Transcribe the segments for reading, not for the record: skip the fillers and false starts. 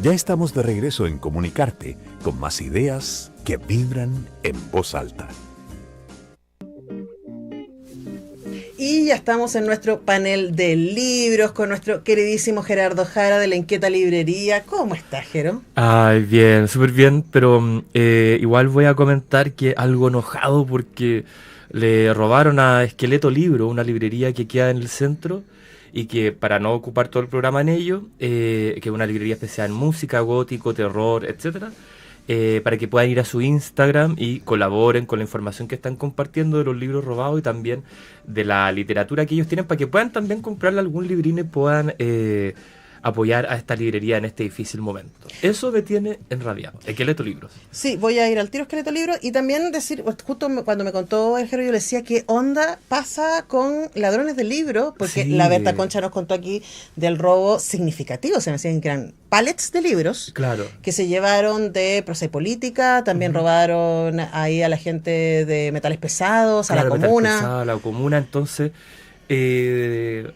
Ya estamos de regreso en Comunicarte, con más ideas que vibran en voz alta. Y ya estamos en nuestro panel de libros con nuestro queridísimo Gerardo Jara de La Inquieta Librería. ¿Cómo estás, Jero? Ay, bien, súper bien, pero igual voy a comentar que algo enojado porque le robaron a Esqueleto Libro, una librería que queda en el centro, y que para no ocupar todo el programa en ello, que es una librería especial en música, gótico, terror, etcétera, para que puedan ir a su Instagram y colaboren con la información que están compartiendo de los libros robados y también de la literatura que ellos tienen, para que puedan también comprarle algún librín y puedan apoyar a esta librería en este difícil momento. Eso me tiene enrabiado. Esqueleto Libros. Sí, voy a ir al tiro Esqueleto Libro y también decir, justo cuando me contó el Jero, yo le decía qué onda pasa con Ladrones de Libros, porque Sí. la Berta Concha nos contó aquí del robo significativo, se me decían que eran pallets de libros. Claro. Que se llevaron de Prosa y Política, también robaron ahí a la gente de Metales Pesados, a la Claro, Metal Comuna. Pesado, a la comuna, entonces ¿qué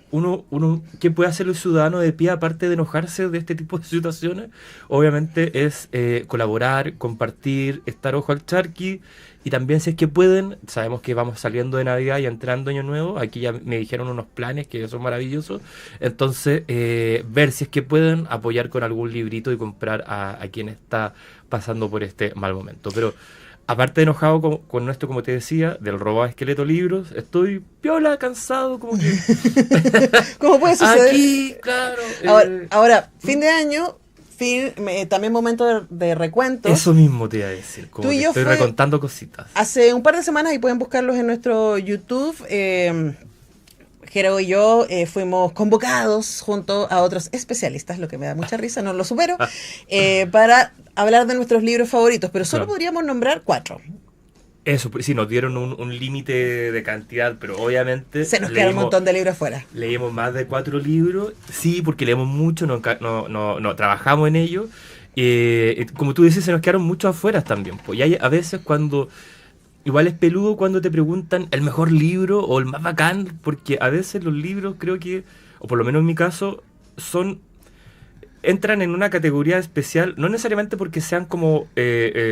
puede hacer el ciudadano de pie aparte de enojarse de este tipo de situaciones? Obviamente es colaborar, compartir, estar ojo al charqui, y también si es que pueden, sabemos que vamos saliendo de Navidad y entrando Año Nuevo, aquí ya me dijeron unos planes que son maravillosos, entonces ver si es que pueden apoyar con algún librito y comprar a quien está pasando por este mal momento. Pero aparte de enojado con esto, como te decía, del robo a Esqueleto Libros, estoy piola, cansado, como que... ¿Cómo puede suceder? Aquí, claro. Ahora, fin de año, también momento de recuentos. Eso mismo te iba a decir, como Tú y que yo estoy recontando cositas. Hace un par de semanas, y pueden buscarlos en nuestro YouTube, Jero y yo fuimos convocados junto a otros especialistas, lo que me da mucha risa, no lo supero, para hablar de nuestros libros favoritos, pero solo Claro. podríamos nombrar 4. Eso, sí, nos dieron un límite de cantidad, pero obviamente... Se nos quedaron un montón de libros afuera. Leímos más de 4 libros, sí, porque leemos mucho, no trabajamos en ello. Como tú dices, se nos quedaron muchos afuera también. Pues, y hay a veces cuando... Igual es peludo cuando te preguntan el mejor libro o el más bacán, porque a veces los libros creo que, o por lo menos en mi caso, entran en una categoría especial, no necesariamente porque sean como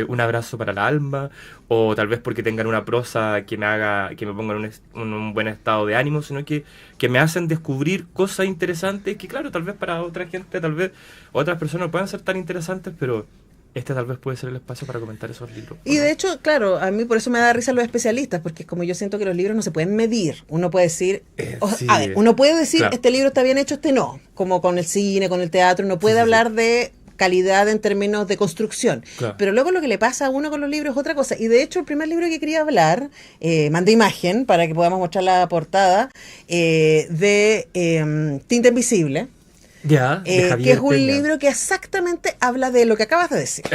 un abrazo para el alma, o tal vez porque tengan una prosa que me ponga en un buen estado de ánimo, sino que me hacen descubrir cosas interesantes que, claro, tal vez para otra gente, tal vez otras personas no puedan ser tan interesantes, pero este tal vez puede ser el espacio para comentar esos libros. Y de hecho, claro, a mí por eso me da risa los especialistas, porque como yo siento que los libros no se pueden medir, uno puede decir, Sí. a ver, uno puede decir, Claro. este libro está bien hecho, este no, como con el cine, con el teatro, uno puede Sí, sí, hablar de calidad en términos de construcción, Claro. pero luego lo que le pasa a uno con los libros es otra cosa, y de hecho el primer libro que quería hablar, mandé imagen para que podamos mostrar la portada, de Tinta Invisible, Ya, de Javier que es un Peña. libro que exactamente habla de lo que acabas de decir.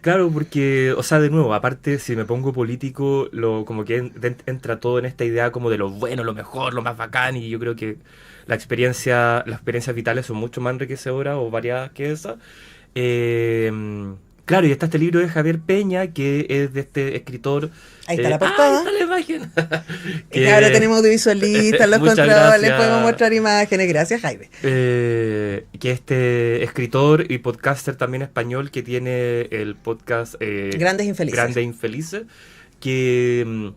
Claro, porque, o sea, de nuevo, aparte, si me pongo político, como que entra todo en esta idea como de lo bueno, lo mejor, lo más bacán, y yo creo que las experiencias vitales son mucho más enriquecedoras o variadas que esa. Claro, y está este libro de Javier Peña, que es de este escritor. Ahí está la portada. Ahí está la imagen. Y ahora tenemos audiovisualistas, los Muchas controles, gracias. podemos mostrar imágenes. Gracias, Jaime. Que este escritor y podcaster también español que tiene el podcast Grandes Infelices. Grandes Infelices, que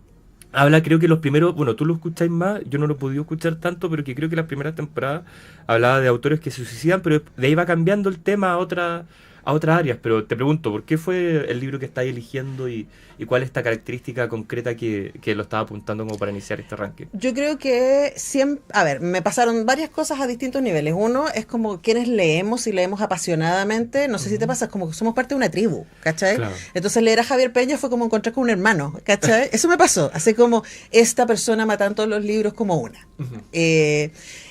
habla, creo que los primeros, bueno, tú lo escucháis más, yo no lo he podido escuchar tanto, pero que creo que las primeras temporadas hablaba de autores que se suicidan, pero de ahí va cambiando el tema a otras áreas. Pero te pregunto, ¿por qué fue el libro que estáis eligiendo y cuál es esta característica concreta que lo estaba apuntando como para iniciar este ranking? Yo creo que siempre, a ver, me pasaron varias cosas a distintos niveles. Uno es como quienes leemos y leemos apasionadamente. No sé si te pasa, es como que somos parte de una tribu, ¿cachai? Claro. Entonces leer a Javier Peña fue como encontrar con un hermano, ¿cachai? Eso me pasó. Así como esta persona ama tanto los libros como una.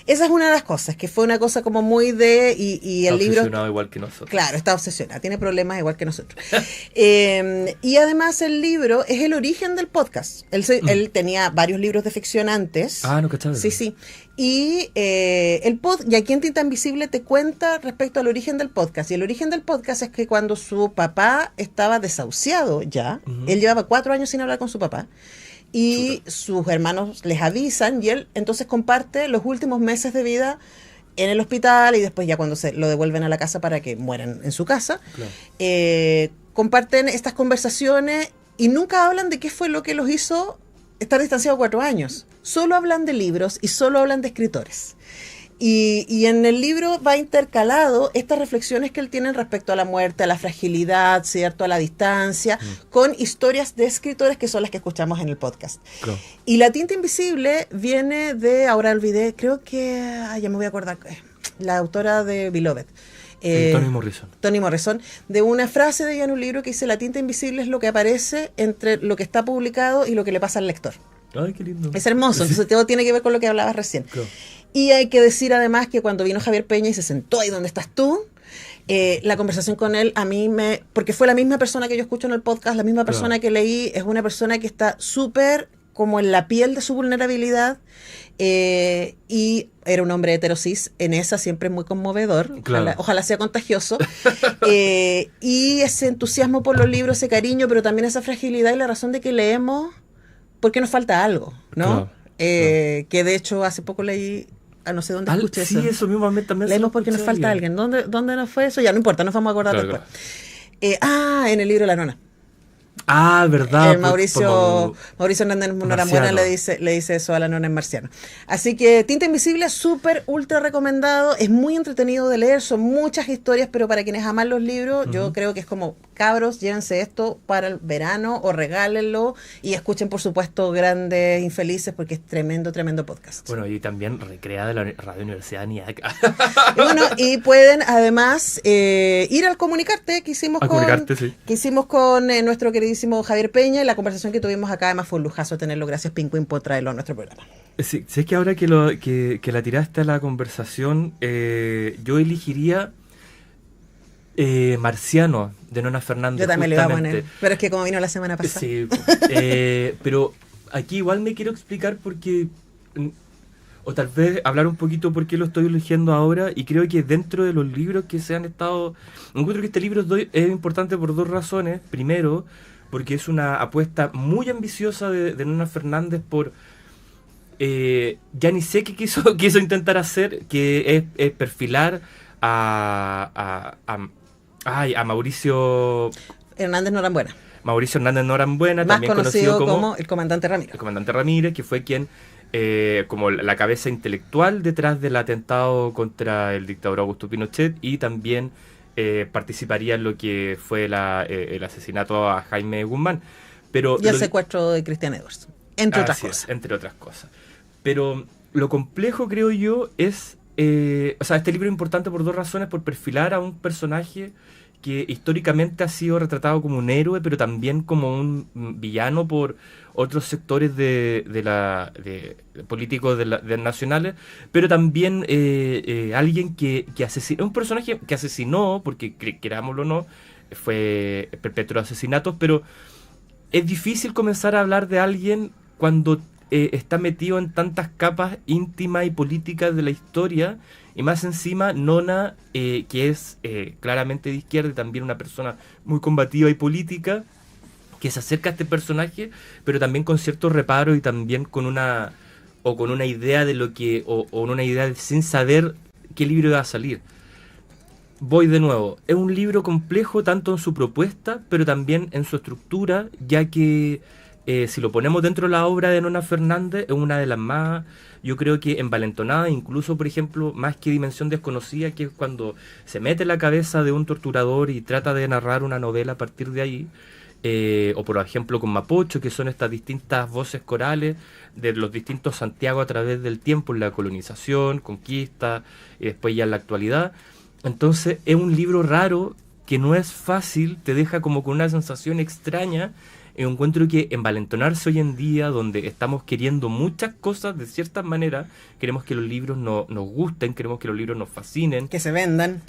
Esa es una de las cosas, que fue una cosa como muy de... Y el Está libro... obsesionado igual que nosotros. Claro, está obsesionada, tiene problemas igual que nosotros. Y además el libro es el origen del podcast. Él tenía varios libros de ficción antes. Ah, no cachaba. Sí, sí. Y y aquí en Tinta Invisible te cuenta respecto al origen del podcast. Y el origen del podcast es que cuando su papá estaba desahuciado ya, él llevaba 4 años sin hablar con su papá, y sus hermanos les avisan y él entonces comparte los últimos meses de vida en el hospital y después ya cuando se lo devuelven a la casa para que mueran en su casa. Claro. Comparten estas conversaciones y nunca hablan de qué fue lo que los hizo estar distanciados 4 años. Solo hablan de libros y solo hablan de escritores. Y en el libro va intercalado estas reflexiones que él tiene respecto a la muerte, a la fragilidad, ¿cierto? A la distancia, con historias de escritores que son las que escuchamos en el podcast. Claro. Y La tinta invisible viene de, ahora olvidé, creo que, ya me voy a acordar, la autora de Beloved. Toni Morrison. Toni Morrison, de una frase de ella en un libro que dice: la tinta invisible es lo que aparece entre lo que está publicado y lo que le pasa al lector. Ay, qué lindo. Es hermoso, entonces todo tiene que ver con lo que hablabas recién. Claro. Y hay que decir además que cuando vino Javier Peña y se sentó ahí donde estás tú, la conversación con él a mí porque fue la misma persona que yo escucho en el podcast, la misma persona que leí, es una persona que está súper como en la piel de su vulnerabilidad, y era un hombre heterosis, en esa siempre muy conmovedor, Claro. ojalá sea contagioso, y ese entusiasmo por los libros, ese cariño, pero también esa fragilidad y la razón de que leemos porque nos falta algo, ¿no? Claro. Que de hecho hace poco leí, no sé dónde escuché Sí, eso. eso mismo también. Leemos porque nos falta alguien. ¿Dónde nos fue eso? Ya no importa, nos vamos a acordar Claro, después. En el libro La Nona. Ah, verdad. Mauricio Hernández Norambuena le dice eso a la nona en Marciano. Así que Tinta Invisible, súper, ultra recomendado. Es muy entretenido de leer, son muchas historias, pero para quienes aman los libros, yo creo que es como, cabros, llévense esto para el verano o regálenlo y escuchen, por supuesto, Grandes Infelices, porque es tremendo, tremendo podcast. Bueno, y también recrea de la Radio Universidad de NIAC. Y bueno, y pueden además ir al Comunicarte que hicimos Sí. que hicimos con nuestro queridísimo Javier Peña, y la conversación que tuvimos acá además fue un lujazo tenerlo. Gracias, Pincuín, por traerlo a nuestro programa. Sí, sé que ahora que la tiraste a la conversación, yo elegiría Marciano, de Nona Fernández. Yo también le iba a poner, pero es que como vino la semana pasada. Sí, pero aquí igual me quiero explicar porque, o tal vez hablar un poquito por qué lo estoy eligiendo ahora, y creo que dentro de los libros que se han estado... Encuentro que este libro es importante por 2 razones. Primero, porque es una apuesta muy ambiciosa de Nona Fernández por... ya ni sé qué quiso intentar hacer, que es perfilar a Mauricio Hernández Norambuena. Mauricio Hernández Norambuena, Más también conocido como el comandante Ramírez. El comandante Ramírez, que fue quien, como la cabeza intelectual detrás del atentado contra el dictador Augusto Pinochet, y también participaría en lo que fue el asesinato a Jaime Guzmán. Pero y el secuestro de Cristian Edwards, entre otras cosas. Entre otras cosas. Pero lo complejo, creo yo, es... este libro es importante por 2 razones: por perfilar a un personaje que históricamente ha sido retratado como un héroe, pero también como un villano por otros sectores de políticos nacionales, pero también alguien que asesinó, un personaje que asesinó, porque querámoslo o no, perpetró asesinatos, pero es difícil comenzar a hablar de alguien cuando está metido en tantas capas íntimas y políticas de la historia, y más encima Nona, que es claramente de izquierda y también una persona muy combativa y política, que se acerca a este personaje, pero también con cierto reparo y también con una idea de lo que, o una idea sin saber qué libro iba a salir. Voy de nuevo, es un libro complejo tanto en su propuesta, pero también en su estructura, ya que si lo ponemos dentro de la obra de Nona Fernández, es una de las más, yo creo que envalentonadas, incluso, por ejemplo, más que Dimensión Desconocida, que es cuando se mete en la cabeza de un torturador y trata de narrar una novela a partir de ahí, o por ejemplo con Mapocho, que son estas distintas voces corales de los distintos Santiago a través del tiempo, en la colonización, conquista, y después ya en la actualidad. Entonces es un libro raro, que no es fácil, te deja como con una sensación extraña. Encuentro que envalentonarse hoy en día, donde estamos queriendo muchas cosas de cierta manera, queremos que los libros nos gusten, queremos que los libros nos fascinen, que se vendan,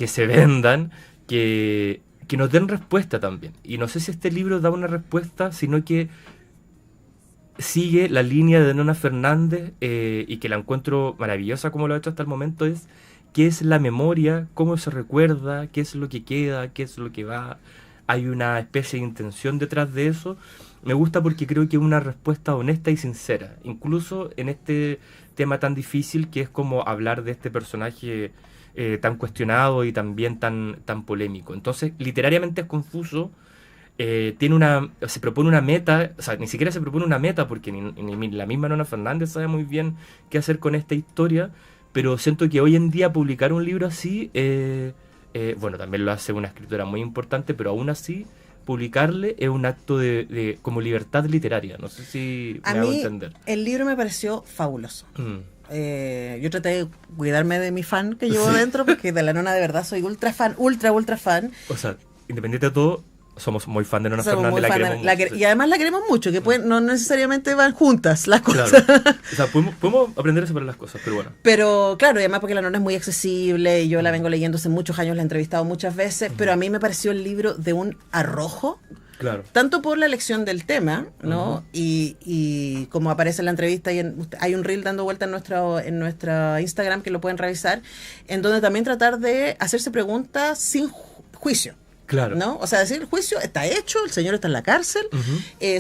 que nos den respuesta también. Y no sé si este libro da una respuesta, sino que sigue la línea de Nona Fernández, y que la encuentro maravillosa como lo ha hecho hasta el momento, es qué es la memoria, cómo se recuerda, qué es lo que queda, qué es lo que va. hay una especie de intención detrás de eso. Me gusta porque creo que es una respuesta honesta y sincera, incluso en este tema tan difícil que es como hablar de este personaje tan cuestionado y también tan polémico. Entonces, literariamente es confuso. Se propone una meta, o sea, ni siquiera se propone una meta porque ni la misma Nona Fernández sabe muy bien qué hacer con esta historia, pero siento que hoy en día publicar un libro así, bueno, también lo hace una escritora muy importante, pero aún así publicarle es un acto de como libertad literaria. No sé si me hago entender. El libro me pareció fabuloso. Yo traté de cuidarme de mi fan que llevo dentro, porque de la Nona de verdad soy ultra fan. O sea, independiente de todo, somos muy fan de Nona Somos Fernández, muy la fan queremos mucho. y además la queremos mucho, que no necesariamente van juntas las cosas. Claro. O sea, podemos aprender a separar las cosas, pero bueno. Pero claro, y además porque la Nona es muy accesible y yo la vengo leyendo hace muchos años, la he entrevistado muchas veces, pero a mí me pareció el libro de un arrojo. Claro. Tanto por la elección del tema, ¿no? Y como aparece en la entrevista, hay un reel dando vuelta en nuestra Instagram que lo pueden revisar, en donde también tratar de hacerse preguntas sin juicio. Claro. ¿No? O sea, decir, el juicio está hecho, el señor está en la cárcel,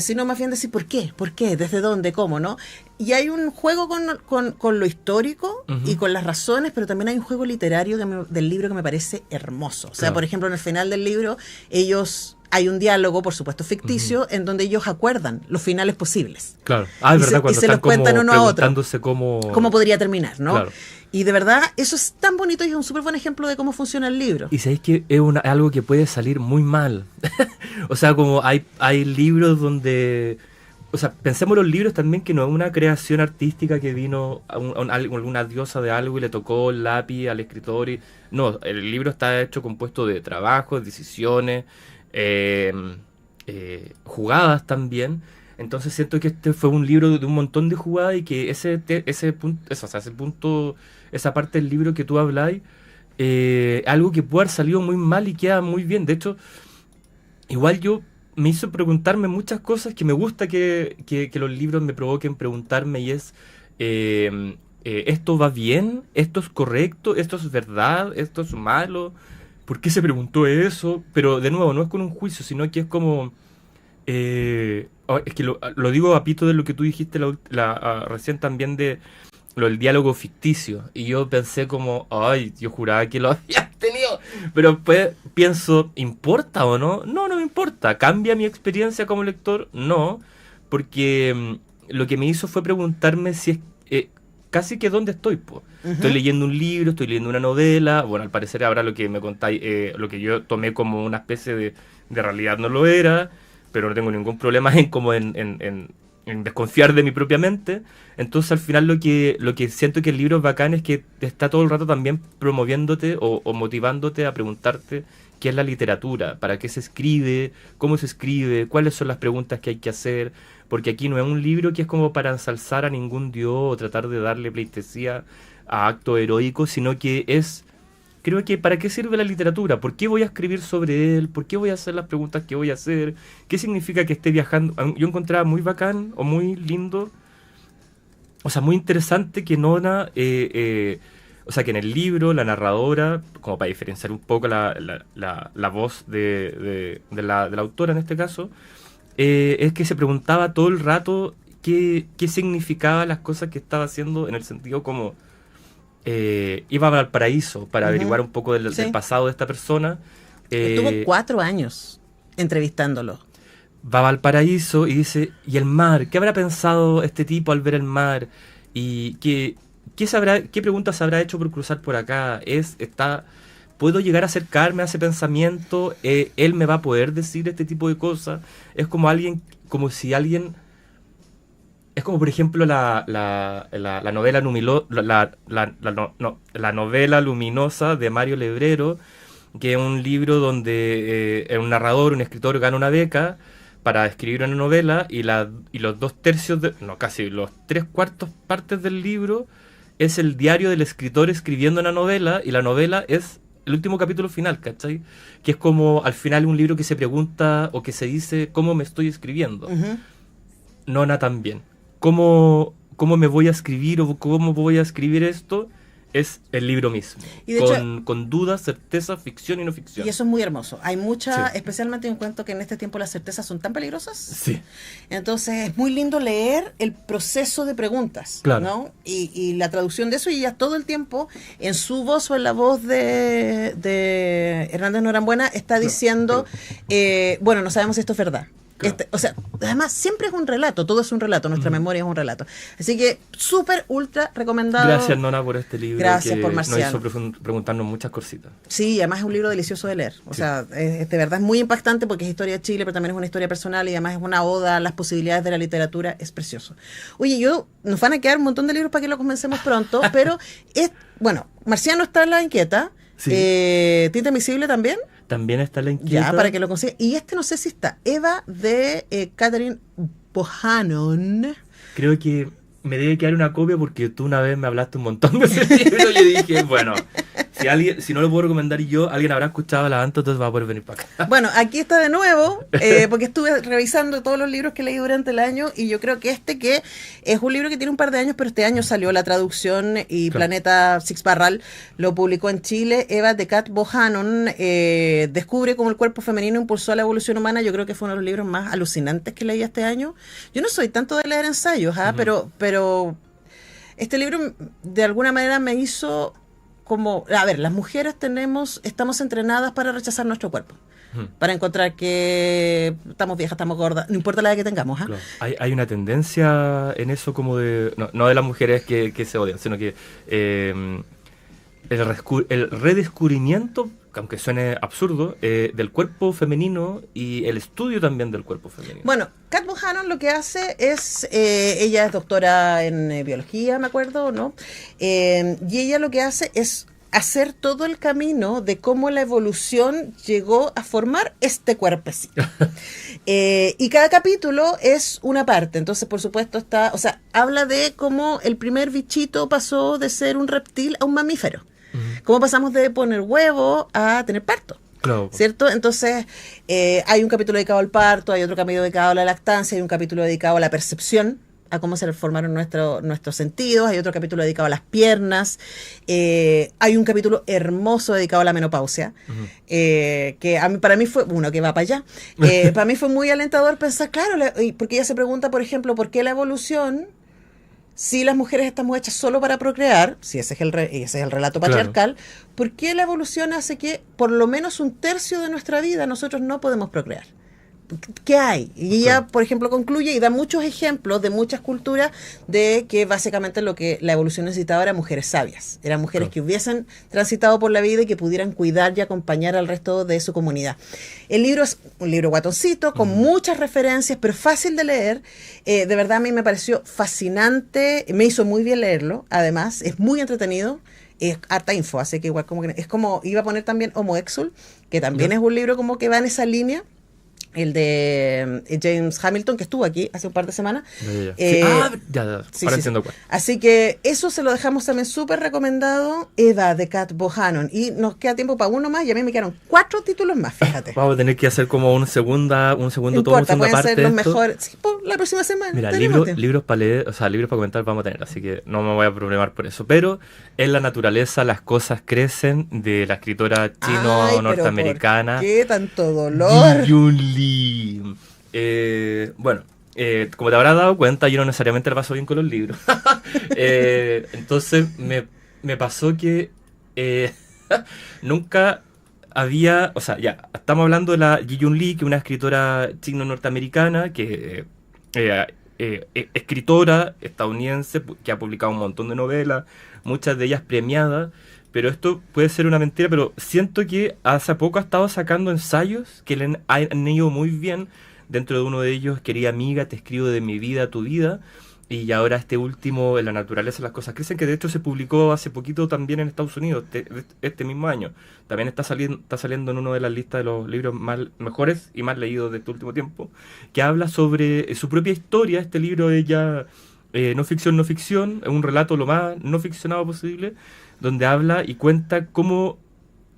sino más bien decir, ¿por qué? ¿Por qué? ¿Desde dónde? ¿Cómo? ¿No? Y hay un juego con lo histórico y con las razones, pero también hay un juego literario del libro que me parece hermoso. O sea, por ejemplo, en el final del libro, hay un diálogo, por supuesto ficticio, en donde ellos acuerdan los finales posibles. Claro. Ah, es verdad, cuando se los cuentan uno a otro. Preguntándose cómo podría terminar, ¿no? Claro. Y de verdad, eso es tan bonito y es un súper buen ejemplo de cómo funciona el libro. Y sabéis que es algo que puede salir muy mal. O sea, como hay libros donde... O sea, pensemos en los libros también que no es una creación artística que vino a alguna diosa de algo y le tocó el lápiz al escritor. No, el libro está compuesto de trabajos, decisiones, jugadas también. Entonces siento que este fue un libro de un montón de jugadas y que ese punto, esa parte del libro que tú habláis, algo que puede haber salido muy mal y queda muy bien. De hecho, igual me hizo preguntarme muchas cosas que me gusta que los libros me provoquen preguntarme, y es, ¿esto va bien? ¿Esto es correcto? ¿Esto es verdad? ¿Esto es malo? ¿Por qué se preguntó eso? Pero de nuevo, no es con un juicio, sino que es como... es que lo digo a pito de lo que tú dijiste recién también de el diálogo ficticio, y yo pensé como, ay, yo juraba que lo había tenido, pero después pienso, ¿importa o no? No me importa. ¿Cambia mi experiencia como lector? No, porque lo que me hizo fue preguntarme si es casi que dónde estoy, po. Estoy leyendo un libro, estoy leyendo una novela, bueno, al parecer ahora lo que me contáis, lo que yo tomé como una especie de realidad no lo era, pero no tengo ningún problema en desconfiar de mi propia mente. Entonces al final lo que siento que el libro es bacán es que está todo el rato también promoviéndote o motivándote a preguntarte qué es la literatura, para qué se escribe, cómo se escribe, cuáles son las preguntas que hay que hacer, porque aquí no es un libro que es como para ensalzar a ningún dios o tratar de darle pleitesía a actos heroicos, sino que es... Creo que ¿para qué sirve la literatura? ¿Por qué voy a escribir sobre él? ¿Por qué voy a hacer las preguntas que voy a hacer? ¿Qué significa que esté viajando? Yo encontraba muy bacán o muy lindo, o sea, muy interesante que Nona, o sea, que en el libro la narradora, como para diferenciar un poco la voz de la autora en este caso, es que se preguntaba todo el rato qué significaba las cosas que estaba haciendo, en el sentido como... iba a Valparaíso para averiguar un poco del pasado de esta persona. Estuvo 4 años entrevistándolo. Va a Valparaíso y dice, ¿y el mar? ¿Qué habrá pensado este tipo al ver el mar? ¿Y qué preguntas se habrá hecho por cruzar por acá? ¿Puedo llegar a acercarme a ese pensamiento? ¿Él me va a poder decir este tipo de cosas? Es como si alguien... Es como, por ejemplo, la novela la novela luminosa de Mario Lebrero, que es un libro donde un narrador, un escritor, gana una beca para escribir una novela y los 2/3, casi los 3/4 partes del libro es el diario del escritor escribiendo una novela, y la novela es el último capítulo final, ¿cachai? Que es como al final un libro que se pregunta o que se dice ¿cómo me estoy escribiendo? Nona también. ¿Cómo me voy a escribir o cómo voy a escribir esto? es el libro mismo, Y de hecho, con dudas, certeza, ficción y no ficción. y eso es muy hermoso. Hay mucha, Sí. especialmente en cuanto que en este tiempo las certezas son tan peligrosas. Sí, Entonces es muy lindo leer el proceso de preguntas, Claro. ¿no? Y la traducción de eso, y ella todo el tiempo, en su voz o en la voz de Hernández Norambuena, está diciendo, bueno, no sabemos si esto es verdad. Claro. O sea, además siempre es un relato, todo es un relato, nuestra memoria es un relato. Así que súper, ultra recomendado. gracias Nona por este libro. Gracias que por nos Marciano. hizo preguntarnos muchas cositas. Sí, y además es un libro delicioso de leer. O sea, de verdad es muy impactante porque es historia de Chile, pero también es una historia personal y además es una oda a las posibilidades de la literatura. Es precioso. Oye, nos van a quedar un montón de libros para que lo comencemos pronto, pero bueno, Marciano está en La Inquieta. Sí. Tinta Invisible también. También está la inquieta. Ya, para que lo consiga. Y no sé si está. Eva de Catherine Bohannon. Creo que me debe quedar una copia porque tú una vez me hablaste un montón de ese libro y yo dije, bueno, si no lo puedo recomendar yo, alguien habrá escuchado la Anto, entonces va a poder venir para acá. Bueno, aquí está de nuevo, porque estuve revisando todos los libros que leí durante el año y yo creo que que es un libro que tiene un par de años, pero este año salió la traducción y Claro. Planeta Six Barral lo publicó en Chile. Eva de Kat Bohannon descubre cómo el cuerpo femenino impulsó a la evolución humana. Yo creo que fue uno de los libros más alucinantes que leí este año. Yo no soy tanto de leer ensayos, pero este libro de alguna manera me hizo como, a ver, las mujeres estamos entrenadas para rechazar nuestro cuerpo, para encontrar que estamos viejas, estamos gordas, no importa la edad que tengamos. Claro. Hay una tendencia en eso como de... No de las mujeres que se odian, sino que el redescubrimiento, aunque suene absurdo, del cuerpo femenino y el estudio también del cuerpo femenino. Bueno, Kat Bohannon lo que hace es, ella es doctora en biología, me acuerdo, ¿no? Y ella lo que hace es hacer todo el camino de cómo la evolución llegó a formar este cuerpecito. Y cada capítulo es una parte. Entonces, por supuesto, habla de cómo el primer bichito pasó de ser un reptil a un mamífero. Cómo pasamos de poner huevo a tener parto. Claro. ¿Cierto? Entonces, hay un capítulo dedicado al parto, hay otro capítulo dedicado a la lactancia, hay un capítulo dedicado a la percepción, a cómo se formaron nuestros sentidos, hay otro capítulo dedicado a las piernas, hay un capítulo hermoso dedicado a la menopausia, que para mí fue, uno que va para allá, para mí fue muy alentador pensar, claro, porque ella se pregunta, por ejemplo, ¿por qué la evolución, si las mujeres estamos hechas solo para procrear, si ese es el relato patriarcal, ¿por qué la evolución hace que por lo menos un tercio de nuestra vida nosotros no podemos procrear? ¿Qué hay? Y ella, por ejemplo, concluye y da muchos ejemplos de muchas culturas de que básicamente lo que la evolución necesitaba eran mujeres sabias, eran mujeres que hubiesen transitado por la vida y que pudieran cuidar y acompañar al resto de su comunidad. El libro es un libro guatoncito, con muchas referencias, pero fácil de leer. De verdad a mí me pareció fascinante, me hizo muy bien leerlo, además, es muy entretenido. Es harta info, así que igual es como, iba a poner también Homo Exul, que también es un libro como que va en esa línea. El de James Hamilton, que estuvo aquí hace un par de semanas. Ya, Sí, ahora sí, entiendo sí. cuál. Así que eso se lo dejamos también súper recomendado. Eva de Kat Bohannon. Y nos queda tiempo para uno más y a mí me quedaron 4 títulos más, fíjate. Vamos a tener que hacer como un segundo No tomo, una importa, segunda pueden parte ser de los esto. mejores. Sí, por la próxima semana. Mira, tenemos tiempo. libros para leer, o sea, libros para comentar vamos a tener, así que no me voy a problemar por eso. Pero en la naturaleza las cosas crecen, de la escritora Ay, pero chino-norteamericana ¿por qué tanto dolor? Yun Li. Bueno, como te habrás dado cuenta, yo no necesariamente la paso bien con los libros. Entonces me pasó que nunca había, o sea, ya, estamos hablando de la Ji Yun Lee, que es una escritora chino-norteamericana, que escritora estadounidense, que ha publicado un montón de novelas, muchas de ellas premiadas. Pero esto puede ser una mentira, pero siento que hace poco ha estado sacando ensayos que le han ido muy bien. Dentro de uno de ellos, Querida amiga, te escribo de mi vida a tu vida. Y ahora este último, En la naturaleza las cosas crecen, que de hecho se publicó hace poquito también en Estados Unidos, este mismo año. También está saliendo en una de las listas de los libros mejores y más leídos de este último tiempo, que habla sobre su propia historia. Este libro de ella, no ficción, es un relato lo más no ficcionado posible, donde habla y cuenta cómo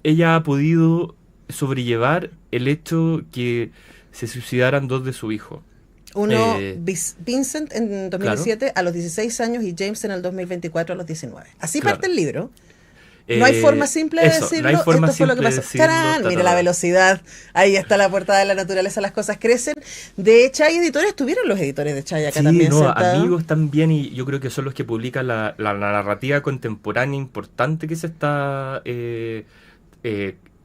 ella ha podido sobrellevar el hecho que se suicidaran 2 de su hijo. Uno, Vincent en 2017 a los 16 años y James en el 2024 a los 19. Así parte el libro. No hay forma simple de decirlo. No hay forma Esto fue lo que pasó. ¡Tarán! Mira la velocidad. Ahí está la portada de La naturaleza, las cosas crecen. De Chay Editores, estuvieron los editores de Chay acá también sentados. Amigos también, y yo creo que son los que publican la narrativa contemporánea importante que se está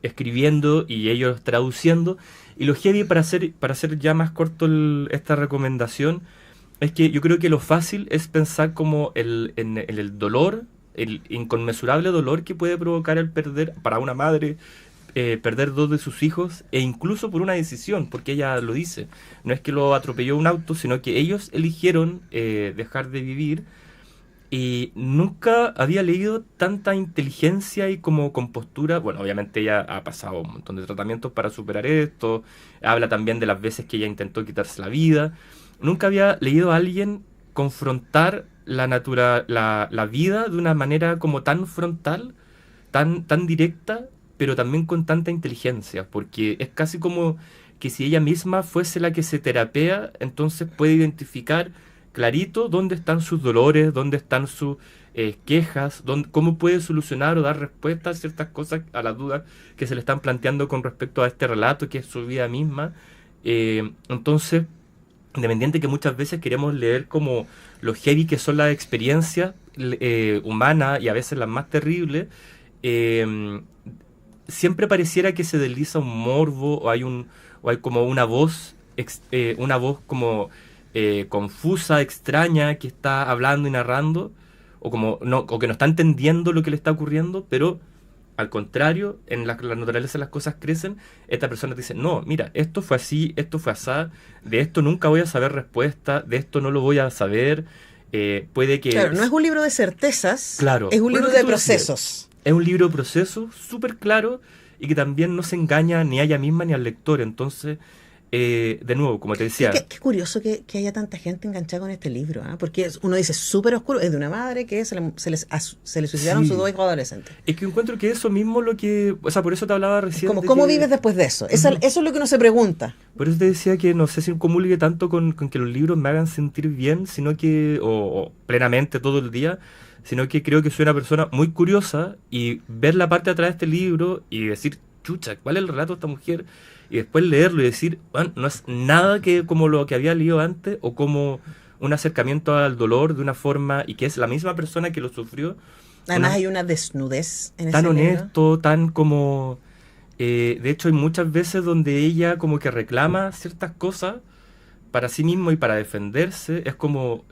escribiendo y ellos traduciendo. Y lo heavy, para hacer ya más corto esta recomendación, es que yo creo que lo fácil es pensar como en el dolor, el inconmensurable dolor que puede provocar el perder, para una madre, perder 2 de sus hijos, e incluso por una decisión, porque ella lo dice. No es que lo atropelló un auto, sino que ellos eligieron dejar de vivir. Y nunca había leído tanta inteligencia y como compostura. Bueno, obviamente ella ha pasado un montón de tratamientos para superar esto. Habla también de las veces que ella intentó quitarse la vida. Nunca había leído a alguien confrontar la vida de una manera como tan frontal, tan directa, pero también con tanta inteligencia. Porque es casi como que si ella misma fuese la que se terapea, entonces puede identificar clarito dónde están sus dolores, dónde están sus quejas, cómo puede solucionar o dar respuesta a ciertas cosas, a las dudas que se le están planteando con respecto a este relato que es su vida misma. Entonces, independiente que muchas veces queremos leer como lo heavy que son las experiencias humanas y a veces las más terribles, siempre pareciera que se desliza un morbo o hay como una voz como confusa, extraña, que está hablando y narrando, o que no está entendiendo lo que le está ocurriendo, pero al contrario, en la naturaleza las cosas crecen. Esta persona te dice, no, mira, esto fue así, esto fue asá, de esto nunca voy a saber respuesta, de esto no lo voy a saber, puede que... Claro, no es un libro de certezas, claro, es un libro de procesos. Es un libro de procesos súper claro y que también no se engaña ni a ella misma ni al lector. Entonces, de nuevo, como te decía... Qué curioso que haya tanta gente enganchada con este libro, ¿eh? Porque uno dice súper oscuro, es de una madre que se le suicidaron sus 2 hijos adolescentes. Es que encuentro que eso mismo lo que... O sea, por eso te hablaba recién... ¿Cómo vives después de eso? Eso es lo que uno se pregunta. Por eso te decía que no sé si comulgue tanto con que los libros me hagan sentir bien, sino que... o plenamente todo el día, sino que creo que soy una persona muy curiosa y ver la parte de atrás de este libro y decir, chucha, ¿cuál es el relato de esta mujer? Y después leerlo y decir, bueno, no es nada que como lo que había leído antes, o como un acercamiento al dolor de una forma, y que es la misma persona que lo sufrió. Además hay una desnudez en ese tan libro. Honesto, tan como... de hecho hay muchas veces donde ella como que reclama ciertas cosas para sí mismo y para defenderse. Es como,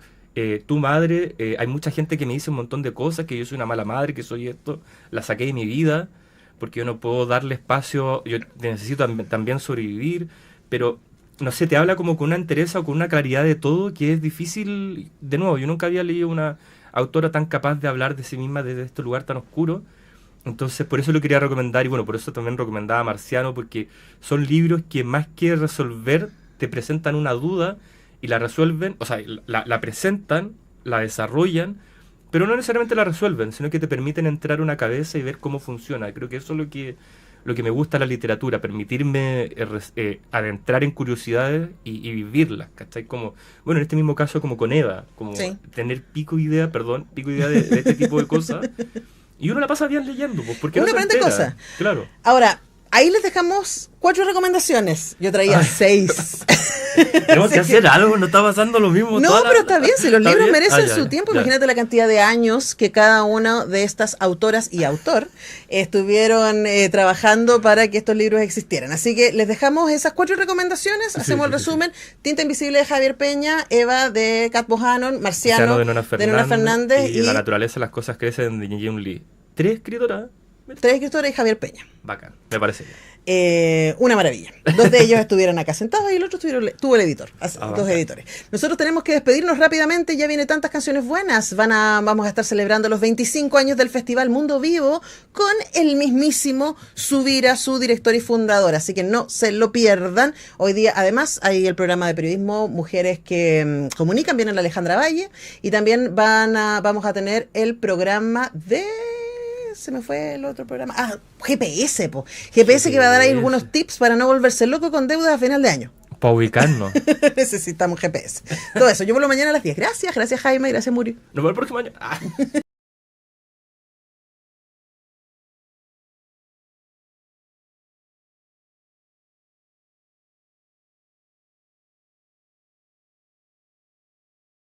tu madre, hay mucha gente que me dice un montón de cosas, que yo soy una mala madre, que soy esto, la saqué de mi vida, porque yo no puedo darle espacio, yo necesito también sobrevivir, pero no sé, te habla como con una entereza o con una claridad de todo que es difícil. De nuevo, yo nunca había leído una autora tan capaz de hablar de sí misma desde este lugar tan oscuro. Entonces por eso lo quería recomendar, y bueno, por eso también recomendaba Marciano, porque son libros que más que resolver te presentan una duda y la resuelven, o sea, la presentan, la desarrollan, pero no necesariamente la resuelven, sino que te permiten entrar a una cabeza y ver cómo funciona. Creo que eso es lo que me gusta de la literatura, permitirme adentrar en curiosidades y vivirlas, ¿cachai? Como, bueno, en este mismo caso como con Eva, como sí, tener pico idea de este tipo de cosas, y uno la pasa bien leyendo, pues, porque uno no se aprende entera. cosas. Claro. Ahora, ahí les dejamos 4 recomendaciones. Yo traía 6. Tenemos que hacer algo, no está pasando lo mismo. No, pero está bien, si los ¿Está libros bien? merecen Ya, su tiempo. ya. Imagínate la cantidad de años que cada una de estas autoras y autor estuvieron trabajando para que estos libros existieran. Así que les dejamos esas 4 recomendaciones, hacemos el resumen. Tinta Invisible de Javier Peña, Eva de Kat Bohannon, Marciano de Nona Fernández y La naturaleza, las cosas crecen de Jim Lee. 3 escritoras. 3 escritores y Javier Peña. Bacán, me parece bien. Una maravilla. 2 de ellos estuvieron acá sentados y el otro tuvo el editor. 2 bacán. editores. Nosotros tenemos que despedirnos rápidamente. Ya vienen tantas canciones buenas. Vamos a estar celebrando los 25 años del Festival Mundo Vivo con el mismísimo Subira, su director y fundador. Así que no se lo pierdan. Hoy día, además, hay el programa de periodismo Mujeres que comunican. Viene la Alejandra Valle. Y también vamos a tener el programa de... Se me fue el otro programa. GPS, GPS que va a dar ahí algunos tips para no volverse loco con deudas a final de año. Para ubicarnos. Necesitamos GPS. Todo eso. Yo vuelvo mañana a las 10. Gracias Jaime, gracias Muri. Nos vemos el próximo año. Ah.